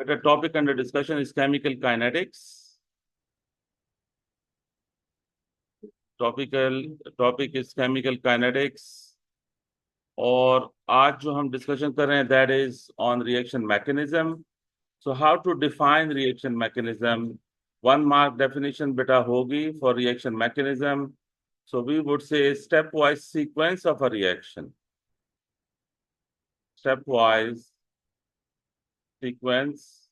The topic under discussion is chemical kinetics. Topic is chemical kinetics. और आज जो हम डिस्कशन कर रहे हैं that is on reaction mechanism. So how to define reaction mechanism? 1 mark definition beta होगी for reaction mechanism. So we would say stepwise sequence of a reaction. Stepwise sequence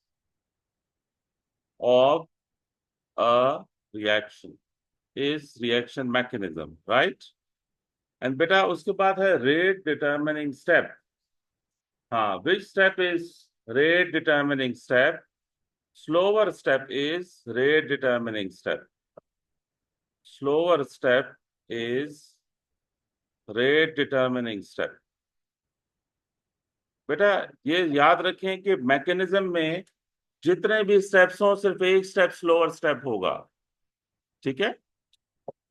of a reaction is reaction mechanism, right? And बेटा उसके बाद है rate determining step. हाँ, which step is rate determining step? Slower step is rate determining step. Slower step is rate determining step. बेटा ये याद रखें कि मैकेनिज्म में जितने भी स्टेप्स हों सिर्फ एक स्टेप स्लोअर स्टेप होगा, ठीक है?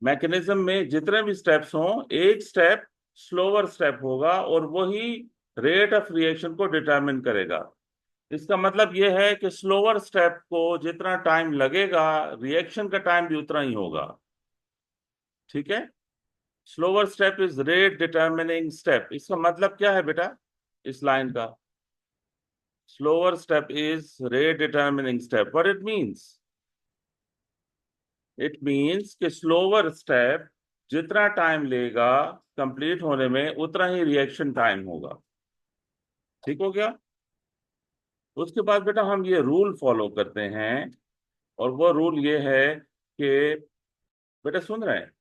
मैकेनिज्म में जितने भी स्टेप्स हों एक स्टेप स्लोअर स्टेप होगा और वही रेट ऑफ रिएक्शन को डिटरमिन करेगा। इसका मतलब यह है कि स्लोअर स्टेप को जितना टाइम लगेगा रिएक्शन का टाइम भी उतना ही होगा, ठीक है? Slower step is rate determining step. इसका मतलब क्या है बेटा इस लाइन का? Slower step is rate determining step. What it means? It means कि स्लोअर स्टेप जितना टाइम लेगा कंप्लीट होने में उतना ही रिएक्शन टाइम होगा। ठीक हो गया? उसके बाद बेटा हम ये रूल फॉलो करते हैं और वो रूल ये है कि बेटा सुन रहे हैं,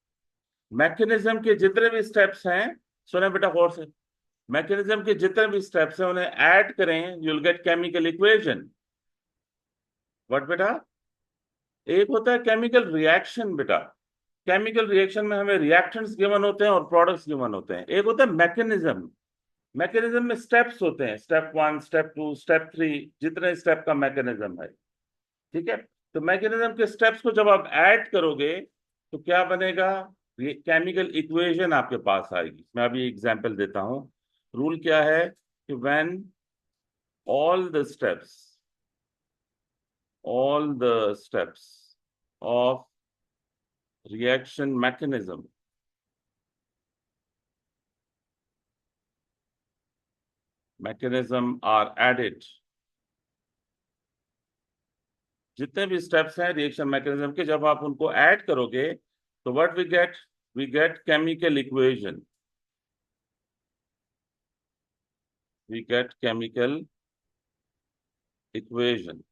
मैकेनिज्म के जितने भी स्टेप्स हैं, सुने बेटा गौर से, मैकेनिज्म के जितने भी स्टेप्स हैं उन्हें ऐड करें, you will get chemical equation. What बेटा? एक होता है केमिकल रिएक्शन बेटा, केमिकल रिएक्शन में हमें रिएक्टेंट्स गिवन होते हैं और प्रोडक्ट्स गिवन होते हैं। एक होता है मैकेनिज्म, मैकेनिज्म में स्टेप्स होते हैं, स्टेप 1, स्टेप 2, स्टेप 3, जितने स्टेप का मैकेनिज्म है, ठीक है? तो मैकेनिज्म के स्टेप्स को जब आप ऐड करोगे तो क्या बनेगा? केमिकल इक्वेशन आपके पास आएगी। मैं अभी एग्जांपल देता हूं। रूल क्या है कि when all the steps of reaction mechanism are added, जितने भी स्टेप्स हैं रिएक्शन मैकेनिज्म के, जब आप उनको ऐड करोगे तो what we get chemical equation, we get chemical equation.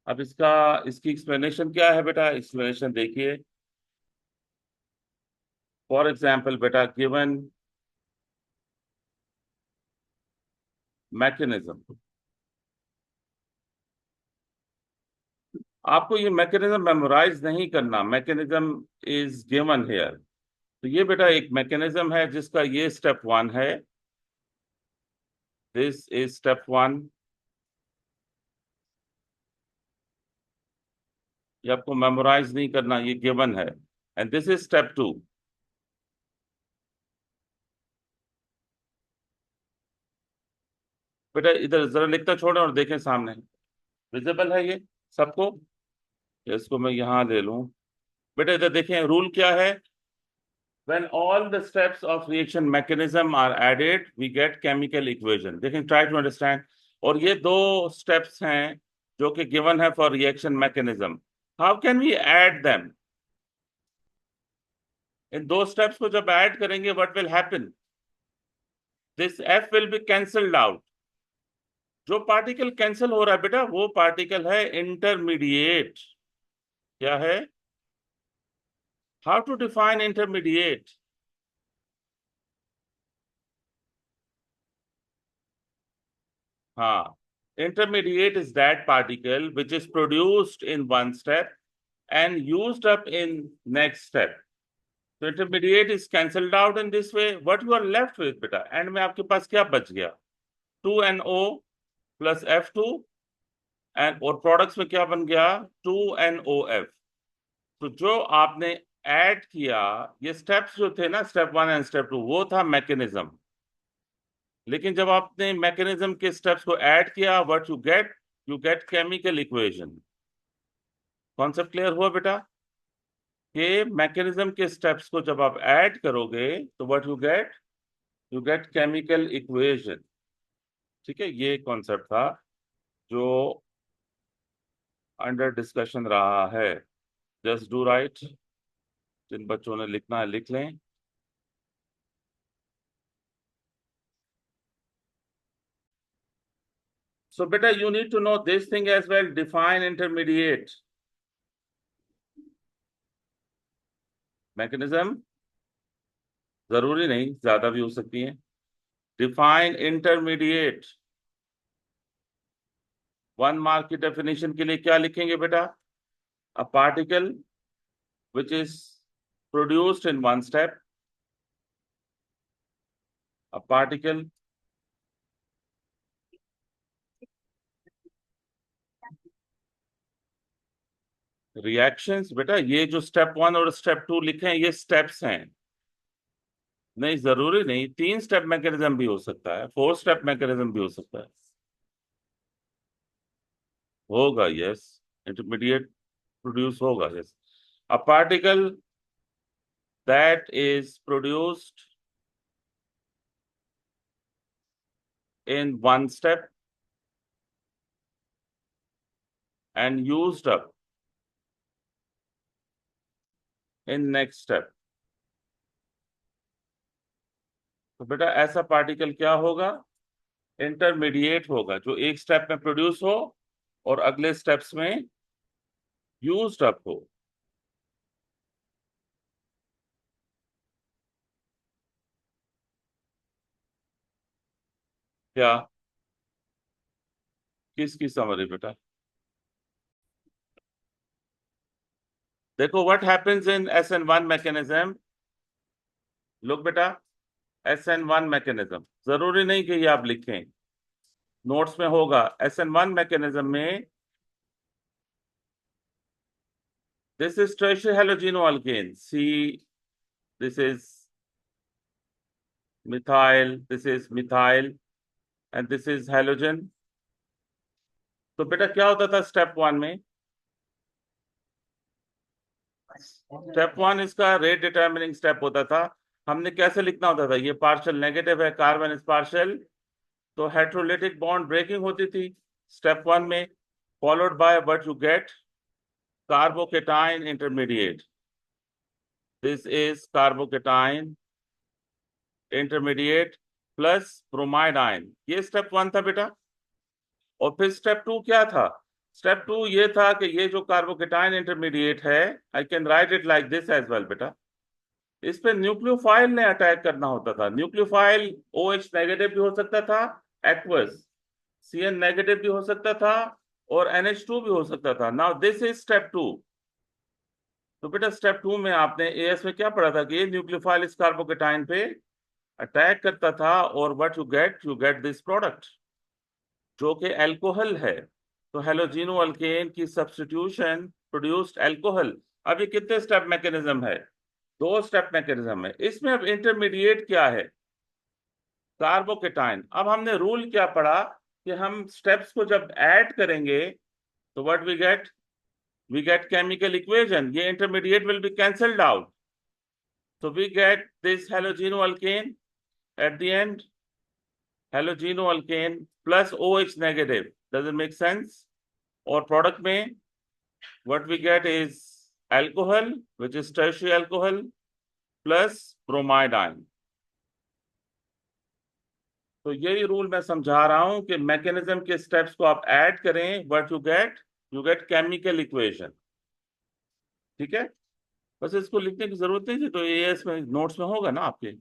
अब इसकी एक्सप्लेनेशन क्या है बेटा? एक्सप्लेनेशन देखिए। फॉर एग्जाम्पल बेटा, गिवन मैकेनिज्म, आपको ये मैकेनिज्म मेमोराइज नहीं करना, मैकेनिज्म इज गिवन हियर। तो ये बेटा एक मैकेनिज्म है जिसका ये स्टेप 1 है, दिस इज स्टेप 1। ये आपको मेमोराइज नहीं करना, ये गिवन है। And this is step 2। बेटा इधर जरा लिखता छोड़ें और देखें सामने, विजिबल है ये सबको? इसको मैं यहां ले लूं। बेटा इधर देखें, रूल क्या है? When all the steps of reaction mechanism are added, we get chemical equation. देखें, try to understand. और ये दो steps हैं जो कि given है for reaction mechanism. How can we add them? इन दो steps को जब add करेंगे, what will happen? This F will be cancelled out. जो पार्टिकल कैंसिल हो रहा है बेटा वो पार्टिकल है इंटरमीडिएट। क्या है? How to define intermediate? हाँ, intermediate is that particle which is produced in one step and used up in next step. So intermediate is cancelled out in this way. What you are left with बेटा, and में आपके पास क्या बच गया? 2NO plus F2 and और products में क्या बन गया? 2NOF। तो जो आपने ऐड किया, ये स्टेप्स जो थे ना, स्टेप 1 एंड स्टेप 2, वो था मैकेनिज्म। लेकिन जब आपने मैकेनिज्म के स्टेप्स को ऐड किया, what you get chemical equation. Concept clear हुआ बेटा? कि मैकेनिज्म के स्टेप्स को जब आप ऐड करोगे तो what you get chemical equation. ठीक है, ये कॉन्सेप्ट था जो अंडर डिस्कशन रहा है। जस्ट डू राइट, जिन बच्चों ने लिखना है लिख लें। So beta, you need to know this thing as well. Define intermediate mechanism. जरूरी नहीं, ज्यादा भी हो सकती है। Define intermediate। 1 मार्क की डेफिनेशन के लिए क्या लिखेंगे बेटा? A particle which is produced in 1 step. A particle reactions। बेटा ये जो स्टेप 1 और स्टेप 2 लिखे हैं ये स्टेप्स हैं। नहीं, जरूरी नहीं, 3 स्टेप मैकेनिज्म भी हो सकता है, 4 स्टेप मैकेनिज्म भी हो सकता है। होगा, यस। इंटरमीडिएट प्रोड्यूस होगा, yes. A particle that is produced in 1 step and used up in next step। तो बेटा ऐसा पार्टिकल क्या होगा? इंटरमीडिएट होगा, जो एक स्टेप में प्रोड्यूस हो और अगले स्टेप्स में यूज्ड अप हो। क्या? किसकी समरी बेटा? देखो, what happens in SN1 mechanism. Look बेटा, SN1 मैकेनिज्म जरूरी नहीं कि ये आप लिखें, नोट्स में होगा। SN1 मैकेनिज्म में this is tertiary halogenoalkane, C, this is methyl, this is methyl, and this is halogen। तो बेटा क्या होता था स्टेप 1 में? स्टेप 1 इसका रेट डिटर्मिनिंग स्टेप होता था। हमने कैसे लिखना होता था? ये पार्शियल नेगेटिव है, कार्बन इज पार्शियल, तो हेट्रोलिटिक बॉन्ड ब्रेकिंग होती थी स्टेप 1 में, followed by what you get, carbocation intermediate. This is carbocation intermediate plus bromide ion. ये स्टेप 1 था बेटा। और फिर स्टेप 2 क्या था? स्टेप 2 ये था कि ये जो कार्बोकेटाइन इंटरमीडिएट है, I can write it like this as well बेटा। इस पे न्यूक्लियोफाइल ने अटैक करना होता था। न्यूक्लियोफाइल OH नेगेटिव भी हो सकता था, एक्वस CN नेगेटिव भी हो सकता था, और NH2 भी हो सकता था। Now this is step 2। तो बेटा स्टेप 2 में आपने AS में क्या पढ़ा था कि ये न्यूक्लियोफाइल इस कार्बोकेटाइन पे अटैक करता था, और what you get this product जो कि अल्कोहल है। तो हेलोजिनो अल्केन की सब्स्टिट्यूशन प्रोड्यूस्ड अल्कोहल। अब ये कितने स्टेप मैकेनिज्म है? 2 स्टेप मैकेनिज्म है। इसमें अब इंटरमीडिएट क्या है? कार्बोकेटाइन। अब हमने रूल क्या पढ़ा कि हम स्टेप्स को जब ऐड करेंगे तो what we get chemical equation. ये intermediate will be cancelled out, so we get this halogenoalkane at the end, halogenoalkane plus OH negative। Does it make sense? और प्रोडक्ट में what we get is alcohol, which is tertiary alcohol, plus bromide ion। तो यही rule मैं समझा रहा हूं कि mechanism के स्टेप्स को आप ऐड करें, what you get chemical equation. ठीक है, बस इसको लिखने की जरूरत नहीं थी, तो AS में नोट्स में होगा ना आपके।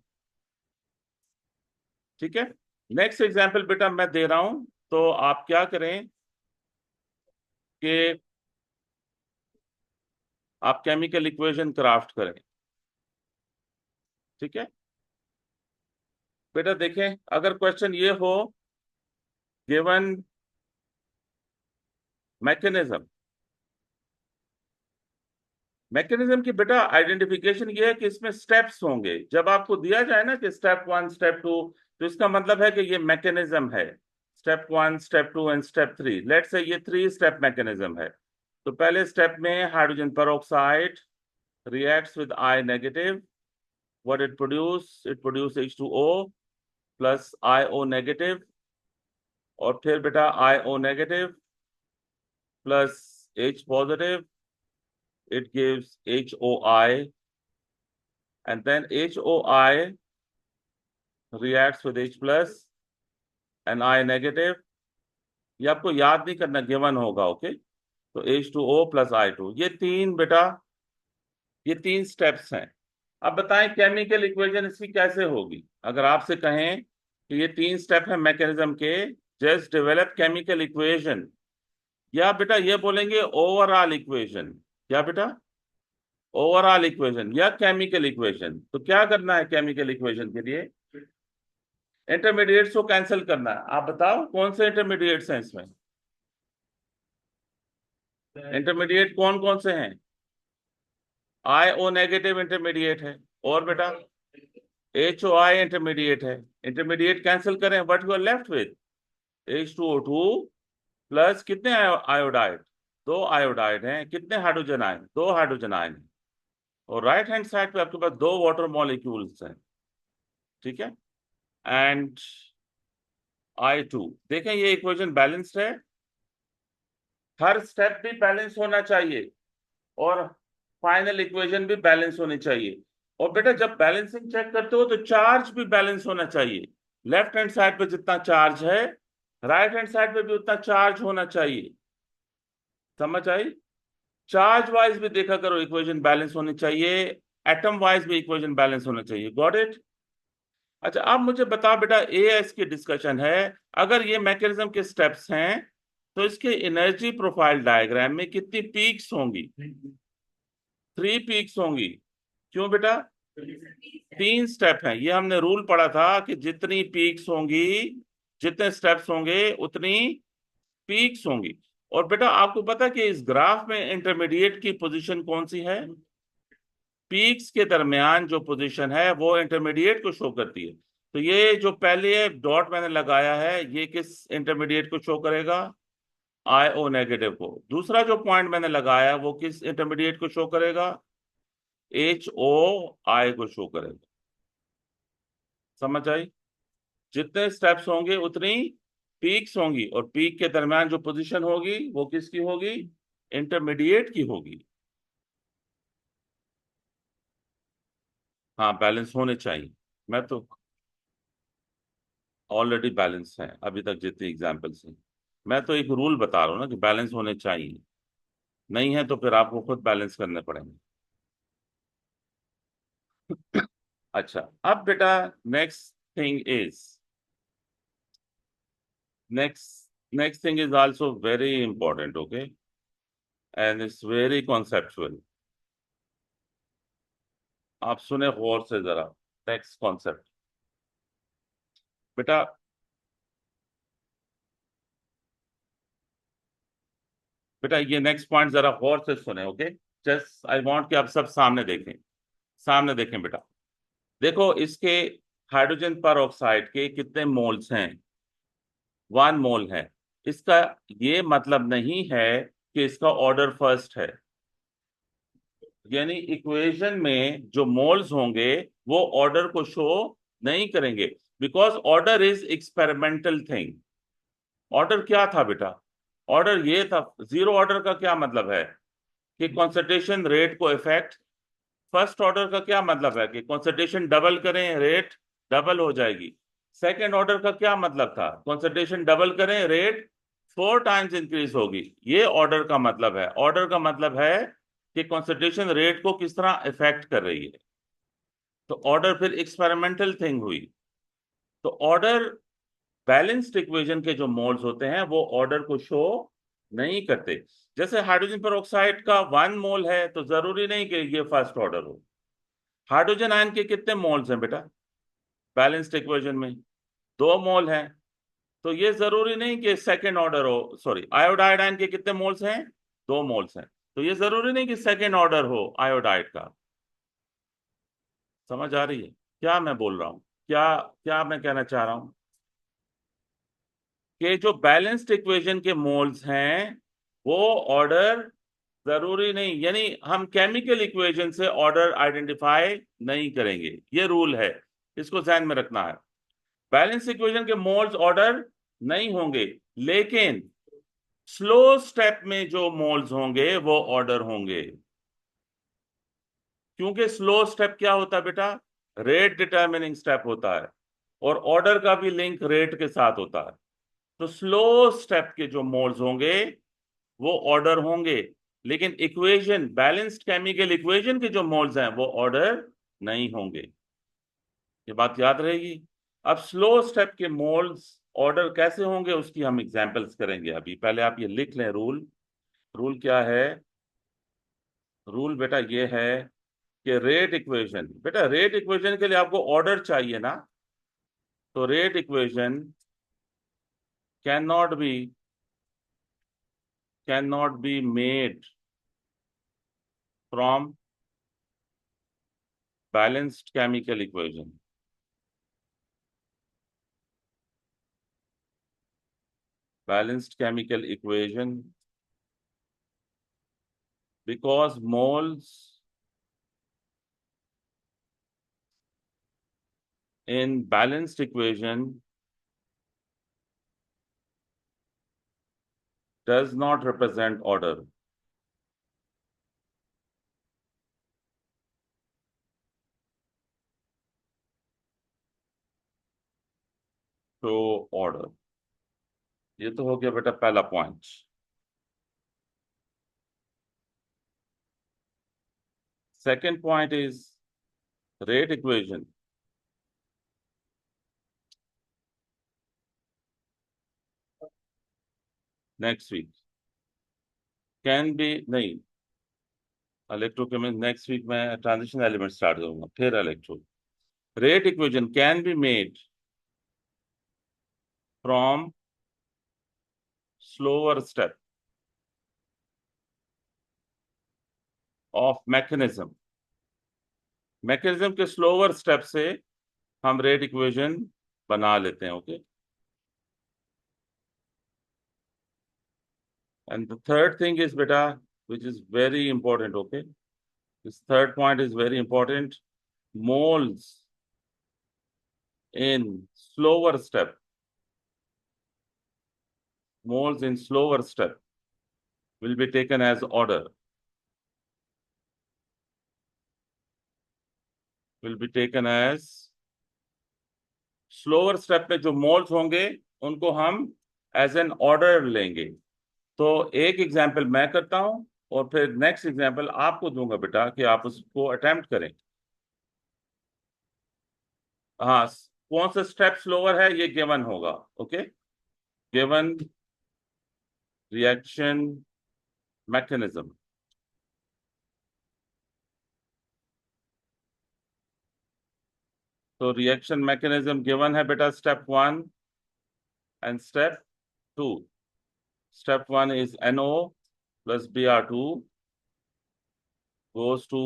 ठीक है, नेक्स्ट एग्जाम्पल बेटा मैं दे रहा हूं, तो आप क्या करें कि आप केमिकल इक्वेशन क्राफ्ट करें। ठीक है बेटा, देखें अगर क्वेश्चन ये हो, गिवन मैकेनिज्म मैकेनिज्म की बेटा आइडेंटिफिकेशन ये है कि इसमें स्टेप्स होंगे। जब आपको दिया जाए ना कि स्टेप 1 स्टेप 2, तो इसका मतलब है कि ये मैकेनिज्म है। Step 1 step 2 and step 3, let's say ये 3 स्टेप मैकेनिज्म है। तो पहले स्टेप में hydrogen peroxide reacts with I negative. What it produce H2O plus IO negative, और फिर बेटा IO negative plus H positive, it gives HOI, and then HOI reacts with H plus and I negative. ये आपको याद नहीं करना, given होगा, okay. तो H2O plus I2, ये तीन बेटा, ये तीन स्टेप्स हैं। अब बताएं केमिकल इक्वेशन इसकी कैसे होगी। अगर आपसे कहें कि ये तीन स्टेप है मैकेनिज्म के, जस्ट डेवलप केमिकल इक्वेशन, या बेटा ये बोलेंगे ओवरऑल इक्वेशन, क्या बेटा, ओवरऑल इक्वेशन या केमिकल इक्वेशन। तो क्या करना है केमिकल इक्वेशन के लिए, इंटरमीडिएट्स को कैंसिल करना है। आप बताओ कौन से इंटरमीडिएट्स हैं इसमें, इंटरमीडिएट कौन कौन से हैं। IO नेगेटिव इंटरमीडिएट है, और बेटा HOI इंटरमीडिएट है। इंटरमीडिएट कैंसिल करें, what you are left with H2O2 plus कितने आयोडाइड, दो आयोडाइड हैं। कितने हाइड्रोजन आयन, दो हाइड्रोजन आयन हैं। और राइट हैंड साइड पे आपके पास दो वाटर मॉलिक्यूल्स हैं, ठीक है। एंड I2, देखें ये इक्वेशन बैलेंस्ड है, हर स्टेप भी बैलेंस होना चाहिए और फाइनल इक्वेशन भी बैलेंस होनी चाहिए। और बेटा जब बैलेंसिंग चेक करते हो तो चार्ज भी बैलेंस होना चाहिए। लेफ्ट हैंड साइड पे जितना चार्ज है, राइट हैंड साइड पे भी उतना चार्ज होना चाहिए। समझ आई। चार्ज वाइज भी देखा करो, इक्वेशन बैलेंस होनी चाहिए, एटम वाइज भी इक्वेशन बैलेंस होना चाहिए। Got it. अच्छा अब मुझे बता बेटा, एएस की डिस्कशन है, अगर ये मैकेनिज्म के स्टेप्स हैं तो इसके एनर्जी प्रोफाइल डायग्राम में कितनी पीक्स होंगी। 3 पीक्स होंगी। क्यों बेटा, 3 स्टेप हैं। ये हमने रूल पढ़ा था कि जितनी पीक्स होंगी, जितने स्टेप्स होंगे उतनी पीक्स होंगी। और बेटा आपको पता है कि इस ग्राफ में इंटरमीडिएट की पोजीशन कौन सी है, पीक्स के दरमियान जो पोजीशन है वो इंटरमीडिएट को शो करती है। तो ये जो पहले डॉट मैंने लगाया है, ये किस इंटरमीडिएट को शो करेगा, IO नेगेटिव को। दूसरा जो पॉइंट मैंने लगाया वो किस इंटरमीडिएट को शो करेगा, HOI को शो करेगा। समझ आई। जितने स्टेप्स होंगे उतनी पीक्स होंगी, और पीक के दरमियान जो पोजीशन होगी वो किसकी होगी, इंटरमीडिएट की होगी। हाँ बैलेंस होने चाहिए। मैं तो ऑलरेडी बैलेंस है अभी तक जितनी एग्जाम्पल्स हैं। मैं तो एक रूल बता रहा हूँ ना कि बैलेंस होने चाहिए, नहीं है तो फिर आपको खुद बैलेंस करने पड़ेंगे। अच्छा अब बेटा next thing is, next thing is also very important, okay, and it's very conceptual. आप सुने गौर से जरा। नेक्स्ट कॉन्सेप्ट बेटा, बेटा ये नेक्स्ट पॉइंट जरा गौर से सुने, ओके। जस्ट आई वांट कि आप सब सामने देखें, सामने देखें बेटा। देखो इसके हाइड्रोजन पर ऑक्साइड के कितने मोल्स हैं, 1 मोल है। इसका ये मतलब नहीं है कि इसका ऑर्डर फर्स्ट है, यानी इक्वेशन में जो मोल्स होंगे वो ऑर्डर को शो नहीं करेंगे, because order is experimental thing. Order क्या था बेटा, ऑर्डर ये था, जीरो ऑर्डर का क्या मतलब है कि कंसंट्रेशन रेट को इफेक्ट। फर्स्ट ऑर्डर का क्या मतलब है कि कंसंट्रेशन डबल करें रेट डबल हो जाएगी। सेकेंड ऑर्डर का क्या मतलब था, कंसंट्रेशन डबल करें रेट 4 टाइम्स इंक्रीज होगी। ये ऑर्डर का मतलब है। ऑर्डर का मतलब है कि कंसंट्रेशन रेट को किस तरह इफेक्ट कर रही है। तो ऑर्डर फिर एक्सपेरिमेंटल थिंग हुई। तो ऑर्डर, बैलेंस्ड इक्वेशन के जो मोल्स होते हैं वो ऑर्डर को शो नहीं करते। जैसे हाइड्रोजन पर ऑक्साइड का 1 मोल है तो जरूरी नहीं कि ये फर्स्ट ऑर्डर हो। हाइड्रोजन आयन के कितने मोल्स हैं बेटा बैलेंस्ड इक्वेशन में, 2 मोल हैं। तो ये जरूरी नहीं कि सेकेंड ऑर्डर हो। सॉरी, आयोडाइड आयन के कितने मोल्स हैं, 2 मोल्स हैं। तो ये जरूरी नहीं कि सेकेंड ऑर्डर हो आयोडाइड का। समझ आ रही है क्या मैं बोल रहा हूं? क्या क्या मैं कहना चाह रहा हूं कि जो बैलेंस्ड इक्वेशन के मोल्स हैं वो ऑर्डर जरूरी नहीं, यानी हम केमिकल इक्वेशन से ऑर्डर आइडेंटिफाई नहीं करेंगे, ये रूल है, इसको ध्यान में रखना है। बैलेंस इक्वेशन के मोल्स ऑर्डर नहीं होंगे, लेकिन स्लो स्टेप में जो मोल्स होंगे वो ऑर्डर होंगे। क्योंकि स्लो स्टेप क्या होता है बेटा? रेट डिटरमिनिंग स्टेप होता है, और ऑर्डर का भी लिंक रेट के साथ होता है। तो स्लो स्टेप के जो मोल्स होंगे वो ऑर्डर होंगे, लेकिन इक्वेशन, बैलेंस्ड केमिकल इक्वेशन के जो मोल्स हैं वो ऑर्डर नहीं होंगे। ये बात याद रहेगी। अब स्लो स्टेप के मोल्स ऑर्डर कैसे होंगे उसकी हम एग्जांपल्स करेंगे। अभी पहले आप ये लिख लें रूल। रूल क्या है? रूल बेटा ये है कि रेट इक्वेशन, बेटा रेट इक्वेशन के लिए आपको ऑर्डर चाहिए ना, तो rate equation can not be made from balanced chemical equation. Balanced chemical equation, because moles in balanced equation does not represent order. तो order, ये तो हो गया बेटा पहला point. Second point is rate equation next week can be, नहीं, electrochemistry next week में transition element start करूंगा, फिर electro. Rate equation can be made from slower step of mechanism. Mechanism के स्लोअर स्टेप से हम रेट इक्वेशन बना लेते हैं। Okay, and the third thing is beta, which is very important. Okay, this third point is very important. Moles in slower step, moles in slower step will be taken as order, will be taken as slower step में जो moles होंगे उनको हम as an order लेंगे। तो एक example मैं करता हूं और फिर नेक्स्ट एग्जांपल आपको दूंगा बेटा कि आप उसको अटेम्प्ट करें। हाँ, कौन सा स्टेप स्लोअर है ये गिवन होगा। Okay, given reaction mechanism. तो रिएक्शन मैकेनिज्म गिवन है बेटा, step 1 and step 2। Step 1 is NO plus Br2 goes to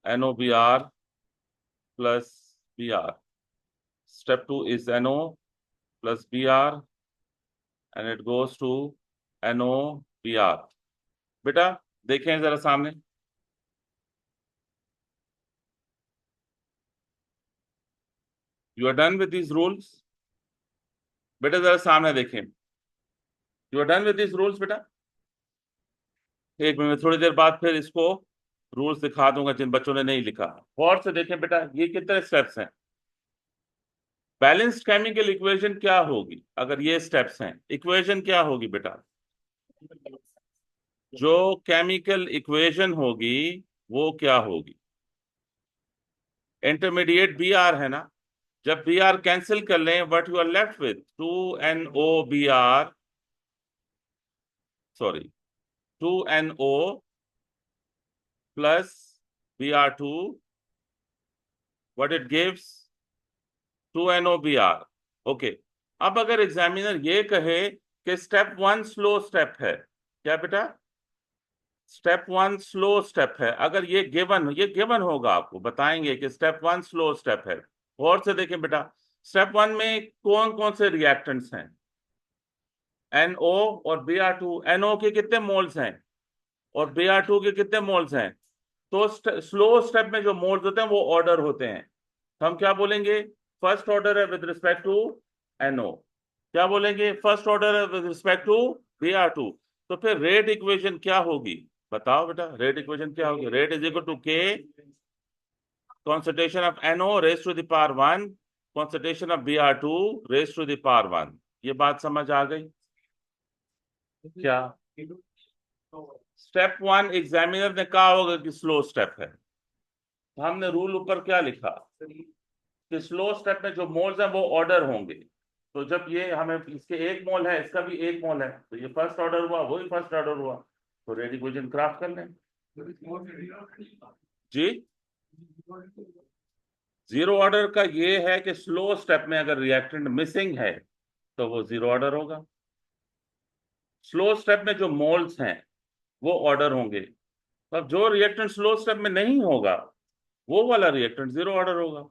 NOBr plus Br. Step 2 is NO plus Br and it goes to NOBr. बेटा देखें जरा सामने, you are done with these rules. बेटा जरा सामने देखें, you are done with these rules बेटा। एक मिनट, थोड़ी देर बाद फिर इसको रूल्स दिखा दूंगा जिन बच्चों ने नहीं लिखा। गौर से देखें बेटा, ये कितने स्टेप्स हैं। बैलेंस्ड केमिकल इक्वेशन क्या होगी अगर ये स्टेप्स हैं? इक्वेशन क्या होगी बेटा? जो केमिकल इक्वेशन होगी वो क्या होगी? इंटरमीडिएट बी आर है ना। जब बी आर कैंसिल कर लें, what you are left with 2NO sorry 2NO plus Br2, what it gives 2NOBr। Okay, अब अगर एग्जामिनर ये कहे कि स्टेप 1 स्लो स्टेप है, क्या बेटा? स्टेप वन स्लो स्टेप है। अगर ये गिवन होगा, आपको बताएंगे कि स्टेप वन स्लो स्टेप है। और से देखें बेटा, स्टेप वन में कौन कौन से रिएक्टेंट्स हैं? NO और Br2। NO के कितने मोल्स हैं और Br2 के कितने मोल्स हैं? तो स्लो स्टेप में जो मोल्स होते हैं वो ऑर्डर होते हैं। तो हम क्या बोलेंगे? फर्स्ट ऑर्डर है विद रिस्पेक्ट टू NO। क्या बोलेंगे? फर्स्ट ऑर्डर है विद रिस्पेक्ट टू Br2। तो फिर रेट इक्वेशन क्या होगी? बताओ बेटा, रेट इक्वेशन क्या होगी? Rate is equal to K concentration of NO raised to the power 1 concentration of Br2 raised to the power 1। ये बात समझ आ गई क्या? स्टेप वन एग्जामिनर ने कहा होगा कि स्लो स्टेप है, तो हमने रूल ऊपर क्या लिखा कि स्लो स्टेप में जो मोल्स हैं वो ऑर्डर होंगे। तो जब ये हमें इसके एक मोल है, इसका भी एक मोल है, तो ये फर्स्ट ऑर्डर हुआ, वही फर्स्ट ऑर्डर हुआ। तो रेट इक्वेशन क्राफ्ट कर लें जी। जीरो ऑर्डर का ये है कि स्लो स्टेप में अगर रिएक्टेंट मिसिंग है तो वो जीरो ऑर्डर होगा। स्लो स्टेप में जो मोल्स हैं वो ऑर्डर होंगे। तो अब जो रिएक्टेंट स्लो स्टेप में नहीं होगा वो वाला रिएक्टेंट जीरो ऑर्डर होगा।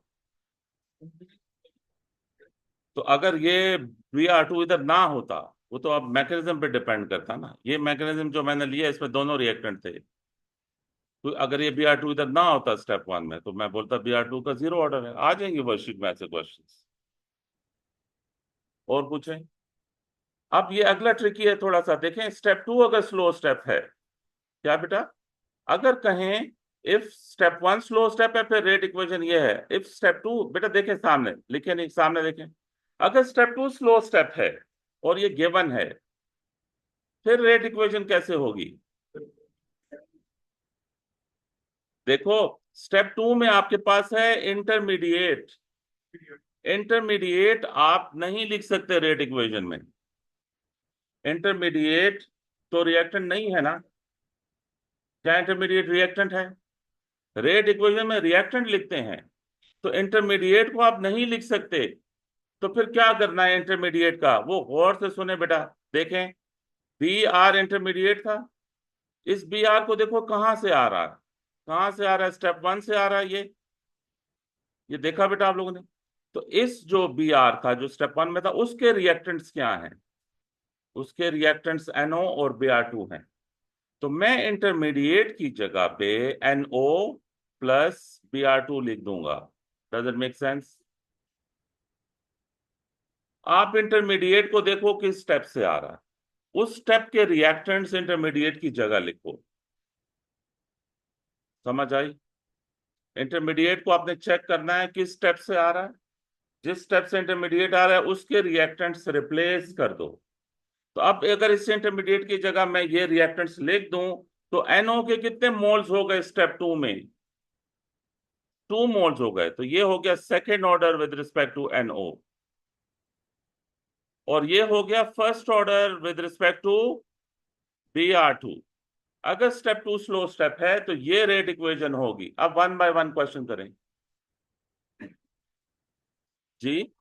तो अगर ये Br2 इधर ना होता, वो तो अब मैकेनिज्म पे डिपेंड करता ना। ये मैकेनिज्म जो मैंने लिया इसमें दोनों रिएक्टेंट थे, तो अगर ये Br2 इधर ना होता स्टेप वन में, तो मैं बोलता Br2 का जीरो ऑर्डर है। आ जाएंगे वर्कशीट में ऐसे क्वेश्चन। और पूछें। अब ये अगला ट्रिकी है थोड़ा सा, देखें स्टेप टू अगर स्लो स्टेप है। क्या बेटा? अगर कहें if step one slow step है, फिर रेट इक्वेशन ये है। इफ स्टेप टू, बेटा देखें सामने, लिखे नहीं, सामने देखें। अगर स्टेप टू स्लो स्टेप है और ये गिवन है, फिर रेट इक्वेशन कैसे होगी? देखो, स्टेप टू में आपके पास है इंटरमीडिएट। इंटरमीडिएट आप नहीं लिख सकते रेट इक्वेशन में। इंटरमीडिएट तो रिएक्टेंट नहीं है ना? क्या इंटरमीडिएट रिएक्टेंट है? रेट इक्वेशन में रिएक्टेंट लिखते हैं, तो इंटरमीडिएट को आप नहीं लिख सकते। तो फिर क्या करना है इंटरमीडिएट का? वो गौर से सुने बेटा, देखें। बी आर इंटरमीडिएट था। इस बी आर को देखो कहां से आ रहा है, कहां से आ रहा है? स्टेप वन से आ रहा है। ये देखा बेटा आप लोगों ने? तो इस जो बी आर था जो स्टेप वन में था, उसके रिएक्टेंट्स क्या हैं? उसके रिएक्टेंट्स NO और Br2 हैं। तो मैं इंटरमीडिएट की जगह पे NO प्लस Br2 लिख दूंगा। Does it make sense? आप इंटरमीडिएट को देखो किस स्टेप से आ रहा है, उस स्टेप के रिएक्टेंट्स इंटरमीडिएट की जगह लिखो। समझ आई? इंटरमीडिएट को आपने चेक करना है किस स्टेप से आ रहा है। जिस स्टेप से इंटरमीडिएट आ रहा है उसके रिएक्टेंट्स रिप्लेस कर दो। तो अब अगर इस इंटरमीडिएट की जगह मैं ये रिएक्टेंट्स लिख दूं, तो NO के कितने मोल्स हो गए स्टेप टू में? 2 मोल्स हो गए। तो ये हो गया second order with respect to NO, और ये हो गया first order with respect to Br2। अगर स्टेप टू स्लो स्टेप है तो ये रेट इक्वेशन होगी। अब वन बाय वन क्वेश्चन करें जी।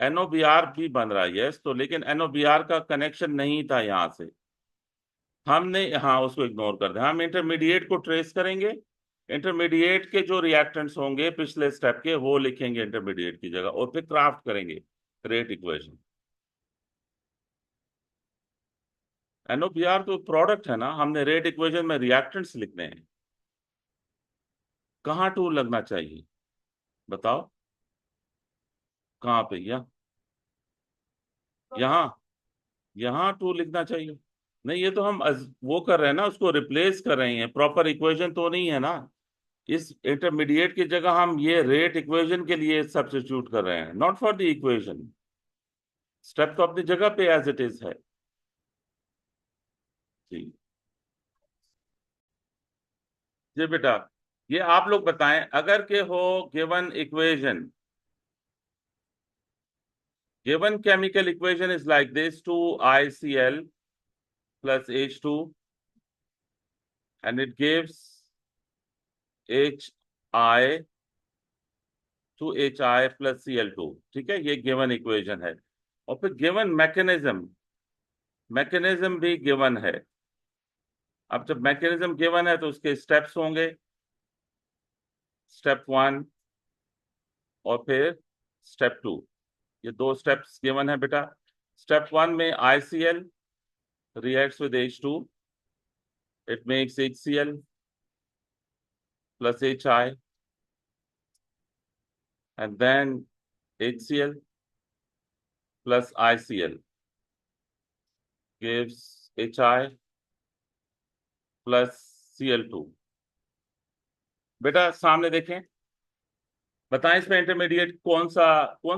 NOBr भी बन रहा है, यस। तो लेकिन NOBr का कनेक्शन नहीं था यहां से, हमने, हाँ, उसको इग्नोर कर दें। हम इंटरमीडिएट को ट्रेस करेंगे। इंटरमीडिएट के जो रिएक्टेंट्स होंगे पिछले स्टेप के, वो लिखेंगे इंटरमीडिएट की जगह, और फिर क्राफ्ट करेंगे रेट इक्वेशन। NOBr तो प्रोडक्ट है ना, हमने रेट इक्वेशन में रिएक्टेंट्स लिखने हैं। कहाँ टू लगना चाहिए बताओ? कहाँ पे? यहाँ यहाँ टू लिखना चाहिए। नहीं, ये तो हम वो कर रहे हैं ना, उसको रिप्लेस कर रहे हैं, प्रॉपर इक्वेशन तो नहीं है ना। इस इंटरमीडिएट की जगह हम ये रेट इक्वेशन के लिए सब्स्टिट्यूट कर रहे हैं, not for the equation. Step तो अपनी जगह पे एज इट इज है जी। जी बेटा, ये आप लोग बताएं, अगर के हो given equation, given chemical equation is like this: 2ICl plus H2 and it gives HI to HI plus Cl2। ठीक है, ये गिवन इक्वेशन है। और फिर गिवन मैकेनिज्म, मैकेनिज्म भी गिवन है। अब जब मैकेनिज्म गिवन है तो उसके स्टेप्स होंगे, स्टेप 1 और फिर स्टेप 2। ये दो स्टेप्स गिवन है बेटा। स्टेप 1 में ICl reacts with H2, it makes HCl plus HI, and then HCl plus ICl gives HI plus Cl2। बेटा सामने देखें, बताएं इसमें इंटरमीडिएट कौन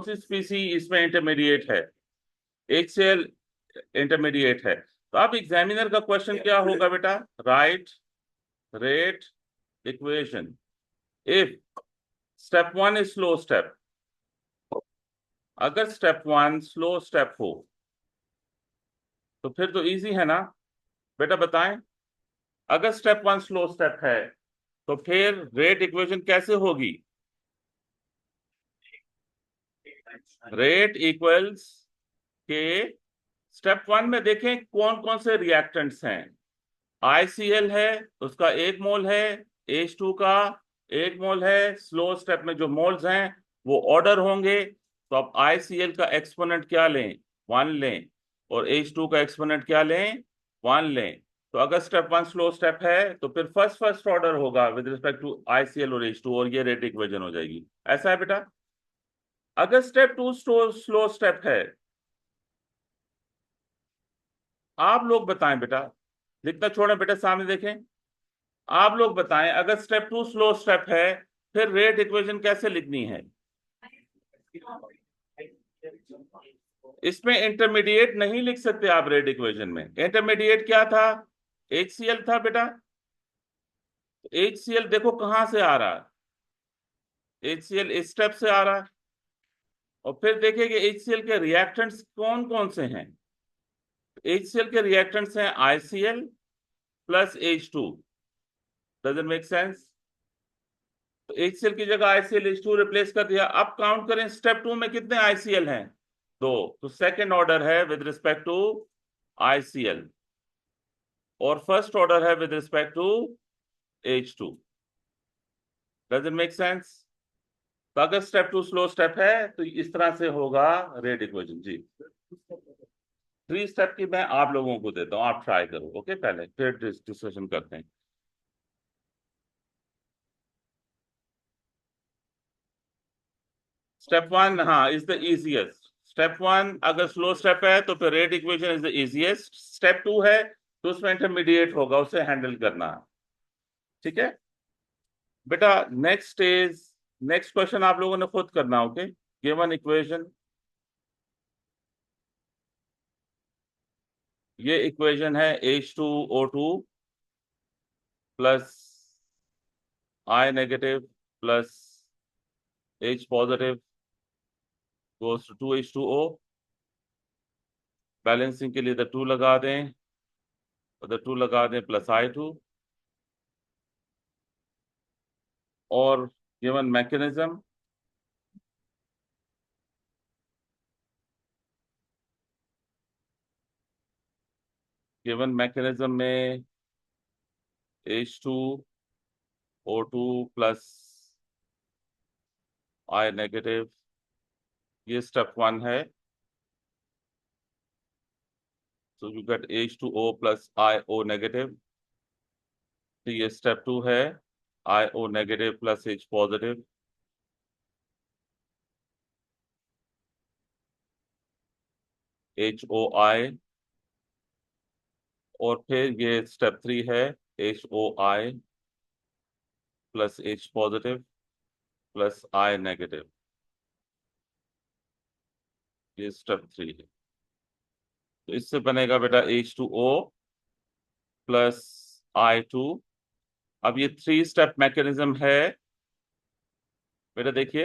सी स्पीसी इसमें इंटरमीडिएट है? HCl इंटरमीडिएट है। तो अब एग्जामिनर का क्वेश्चन क्या होगा बेटा? Right rate equation if step 1 is slow step. अगर स्टेप 1 स्लो स्टेप हो तो फिर तो इजी है ना बेटा, बताएं। अगर स्टेप 1 स्लो स्टेप है तो फिर रेट इक्वेशन कैसे होगी? रेट इक्वल्स के स्टेप 1 में देखें कौन कौन से रिएक्टेंट्स हैं। ICl है, उसका 1 मोल है, H2 का 1 मोल है। स्लो स्टेप में जो मोल्स हैं वो ऑर्डर होंगे। तो अब ICl का एक्सपोनेंट क्या लें? 1 लें, और H2 का एक्सपोनेंट क्या लें? 1 लें। तो अगर स्टेप 1 स्लो स्टेप है तो फिर फर्स्ट ऑर्डर होगा विद रिस्पेक्ट टू ICl और H2, और ये रेट इक्वेशन हो जाएगी। ऐसा है बेटा। अगर स्टेप 2 स्लो स्टेप है, आप लोग बताएं बेटा, लिखना छोड़ें बेटा, सामने देखें। आप लोग बताएं, अगर स्टेप 2 स्लो स्टेप है फिर रेट इक्वेशन कैसे लिखनी है? इसमें इंटरमीडिएट नहीं लिख सकते आप रेट इक्वेशन में। इंटरमीडिएट क्या था? HCl था बेटा। HCl देखो कहां से आ रहा है, HCl इस स्टेप से आ रहा है। और फिर देखिए कि HCl के रिएक्टेंट्स कौन कौन से हैं। HCl के रिएक्टेंट्स हैं ICl plus H2। Doesn't make sense? तो HCl की जगह ICl H2 रिप्लेस कर दिया। अब काउंट करें स्टेप 2 में कितने ICl हैं? 2। तो सेकंड ऑर्डर है विद रिस्पेक्ट टू ICl, और फर्स्ट ऑर्डर है with respect to H2। Doesn't make sense? तो अगर स्टेप 2 स्लो स्टेप है तो इस तरह से होगा रेट इक्वेशन जी। 3 स्टेप की मैं आप लोगों को देता हूं, आप ट्राई करो, ओके? पहले फिर डिस्कशन करते हैं। स्टेप 1 हाँ इज द इजीएस्ट। स्टेप 1 अगर स्लो स्टेप है तो फिर rate equation is the easiest. Step 2 है तो उसमें इंटरमीडिएट होगा, उसे हैंडल करना है। ठीक है बेटा। नेक्स्ट क्वेश्चन आप लोगों ने खुद करना, ओके? गिवन इक्वेशन, ये इक्वेशन है H2O2 plus I negative plus H positive goes to 2H2O। Balancing के लिए द 2 लगा दें, और द 2 लगा दें प्लस I2। और गिवन मैकेनिज्म, में H2O2 प्लस I नेगेटिव, ये स्टेप 1 है। So you get H2O plus IO negative. तो ये स्टेप 2 है, IO negative plus H positive. HOI, और फिर ये स्टेप 3 है, HOI plus H positive plus I negative. ये स्टेप 3 है। तो इससे बनेगा बेटा H2O प्लस I2। अब ये 3 स्टेप मैकेनिज्म है बेटा, देखिए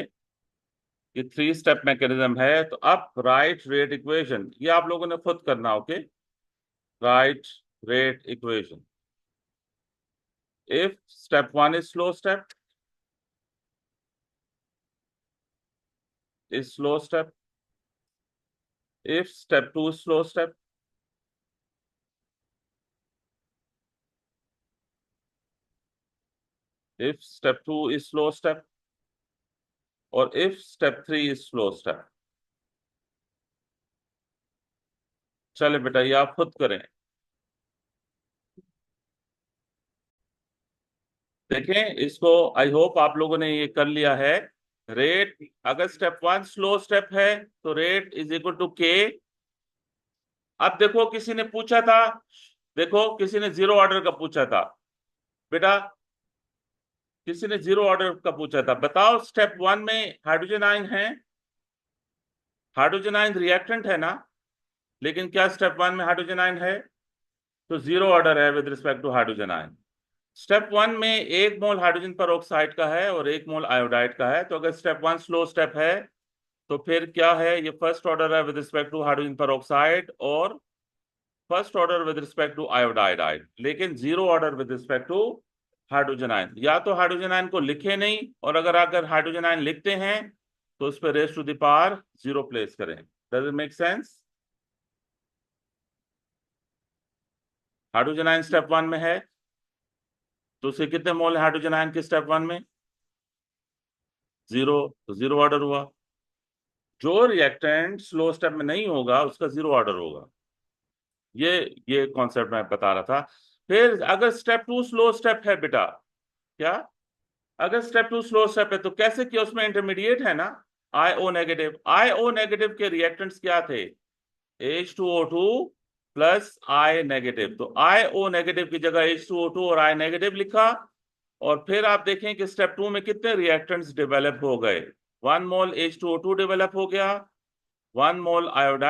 ये 3 स्टेप मैकेनिज्म है। तो अब राइट रेट इक्वेशन, ये आप लोगों ने खुद करना, okay? Right rate equation if step 1 is slow step, if step 2 is slow step, if step 2 is slow step और if step 3 is slow step. चले बेटा ये आप खुद करें। देखें इसको, आई होप आप लोगों ने ये कर लिया है। रेट, अगर स्टेप 1 स्लो स्टेप है तो रेट इज इक्वल टू के। अब देखो किसी ने पूछा था, देखो किसी ने जीरो ऑर्डर का पूछा था बेटा, किसी ने जीरो ऑर्डर का पूछा था। बताओ स्टेप 1 में हाइड्रोजन आयन है, हाइड्रोजन आयन रिएक्टेंट है ना, लेकिन क्या स्टेप 1 में हाइड्रोजन आयन है? तो जीरो ऑर्डर है with respect to hydrogen ion. Step 1 में 1 मोल हाइड्रोजन पर ऑक्साइड का है और 1 मोल आयोडाइड का है। तो अगर स्टेप 1 स्लो स्टेप है तो फिर क्या है, ये फर्स्ट ऑर्डर है with respect to hydrogen peroxide और first order with respect to iodide ion, लेकिन zero order with respect to hydrogen ion. या तो हाइड्रोजन आयन को लिखे नहीं, और अगर हाइड्रोजन आयन लिखते हैं तो उस पर raise to the power zero place करें। Does it make sense? Hydrogen ion step 1 में है तो उसे कितने मोल है हाइड्रोजन आयन के स्टेप 1 में? जीरो, तो जीरो ऑर्डर हुआ। जो रिएक्टेंट स्लो स्टेप में नहीं होगा उसका जीरो ऑर्डर होगा। ये ये कॉन्सेप्ट मैं बता रहा था। फिर अगर स्टेप 2 स्लो स्टेप है बेटा, क्या, अगर स्टेप 2 स्लो स्टेप है तो कैसे किया, उसमें इंटरमीडिएट है ना, आईओ नेगेटिव। आईओ नेगेटिव के रिएक्टेंट्स क्या थे? H2O2 प्लस आई नेगेटिव। तो आईओ नेगेटिव की जगह H2O2 और आई नेगेटिव लिखा। और फिर आप देखें कि स्टेप 2 में कितने रिएक्टेंट्स डेवलप हो गए। 1 मोल H2O2 डेवलप हो गया, 1 मोल आयोडाइड